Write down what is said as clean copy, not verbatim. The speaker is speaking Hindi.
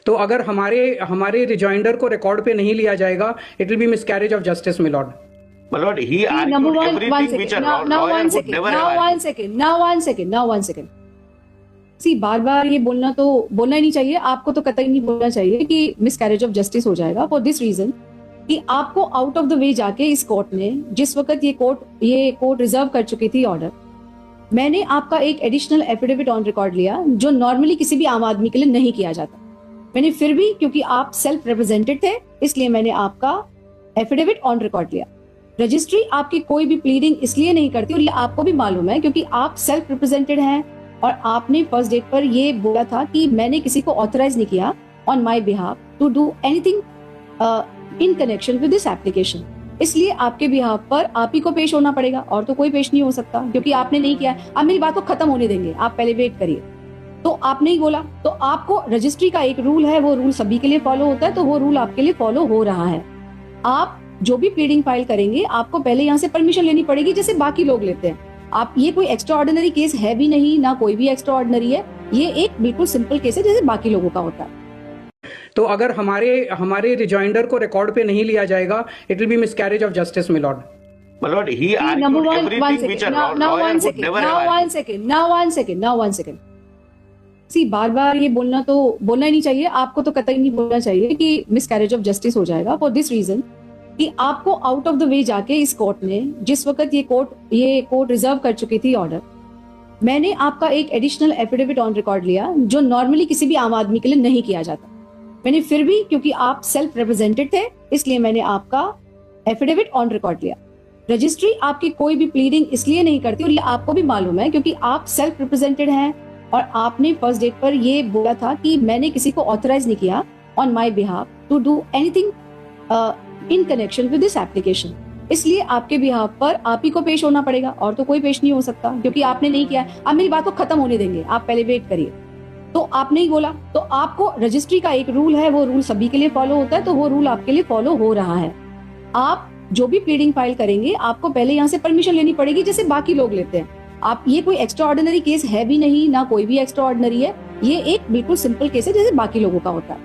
तो अगर हमारे हमारे रिजॉइंडर को रिकॉर्ड पे नहीं लिया जाएगा, it will be miscarriage of justice, my lord. My lord, he argued Number one everything which a second. lawyer would never have. Now one second. सी बार बार ये बोलना ही नहीं चाहिए, आपको तो कतई नहीं बोलना चाहिए कि मिसकैरेज ऑफ जस्टिस हो जाएगा फॉर दिस रीजन कि आपको आउट ऑफ द वे जाके इस कोर्ट में, जिस वक्त ये कोर्ट रिजर्व कर चुकी थी ऑर्डर, मैंने आपका एक एडिशनल एफिडेविट ऑन रिकॉर्ड लिया जो नॉर्मली किसी भी आम आदमी के लिए नहीं किया जाता। मैंने फिर भी, क्योंकि आप सेल्फ रिप्रेजेंटेड थे, इसलिए मैंने आपका एफिडेविट ऑन रिकॉर्ड लिया। रजिस्ट्री आपकी कोई भी प्लीडिंग इसलिए नहीं करती, और ये आपको भी मालूम है क्योंकि आप सेल्फ रिप्रेजेंटेड हैं और आपने फर्स्ट डेट पर ये बोला था कि मैंने किसी को ऑथराइज नहीं किया on my behalf to do anything in connection with this application. इसलिए आपके बिहाफ पर आप ही को पेश होना पड़ेगा और तो कोई पेश नहीं हो सकता क्योंकि आपने नहीं किया। आप मेरी बात को खत्म होने देंगे, आप पहले वेट करिए। तो आपने ही बोला, तो आपको रजिस्ट्री का एक रूल है, वो रूल सभी के लिए फॉलो होता है, तो वो रूल आपके लिए फॉलो हो रहा है। आप जो भी प्लीडिंग फाइल करेंगे आपको पहले यहाँ से परमिशन लेनी पड़ेगी जैसे बाकी लोग लेते हैं। आप, ये कोई एक्स्ट्रा ऑर्डिनरी केस है भी नहीं, ना कोई भी एक्स्ट्रा ऑर्डिनरी है, ये एक बिल्कुल सिंपल केस है जैसे बाकी लोगों का होता है। तो अगर हमारे रिजॉइंडर को रिकॉर्ड पे नहीं लिया जाएगा, it will be miscarriage of justice, my lord. My lord, he argued everything which a lawyer would never have. Now one second. सी बार बार ये बोलना ही नहीं चाहिए, आपको तो कतई नहीं बोलना चाहिए कि मिसकैरेज ऑफ जस्टिस हो जाएगा फॉर दिस रीजन कि आपको आउट ऑफ द वे जाके इस कोर्ट में, जिस वक्त ये कोर्ट रिजर्व कर चुकी थी ऑर्डर, मैंने आपका एक एडिशनल एफिडेविट ऑन रिकॉर्ड लिया जो नॉर्मली किसी भी आम आदमी के लिए नहीं किया जाता। मैंने फिर भी, क्योंकि आप सेल्फ रिप्रेजेंटेड थे, इसलिए मैंने आपका एफिडेविट ऑन रिकॉर्ड लिया। रजिस्ट्री आपकी कोई भी प्लीडिंग इसलिए नहीं करती, और ये आपको भी मालूम है क्योंकि आप सेल्फ रिप्रेजेंटेड हैं और आपने फर्स्ट डेट पर ये बोला था कि मैंने किसी को ऑथराइज नहीं किया on my behalf to do anything in connection with this application. इसलिए आपके बिहाफ पर आप ही को पेश होना पड़ेगा और तो कोई पेश नहीं हो सकता क्योंकि आपने नहीं किया। आप मेरी बात को खत्म होने देंगे, आप पहले वेट करिए। तो आपने ही बोला, तो आपको रजिस्ट्री का एक रूल है, वो रूल सभी के लिए फॉलो होता है, तो वो रूल आपके लिए फॉलो हो रहा है। आप जो भी प्लीडिंग फाइल करेंगे आपको पहले यहाँ से परमिशन लेनी पड़ेगी जैसे बाकी लोग लेते हैं। आप, ये कोई एक्स्ट्रा ऑर्डिनरी केस है भी नहीं, ना कोई भी एक्स्ट्रा ऑर्डिनरी है, ये एक बिल्कुल सिंपल केस है जैसे बाकी लोगों का होता है।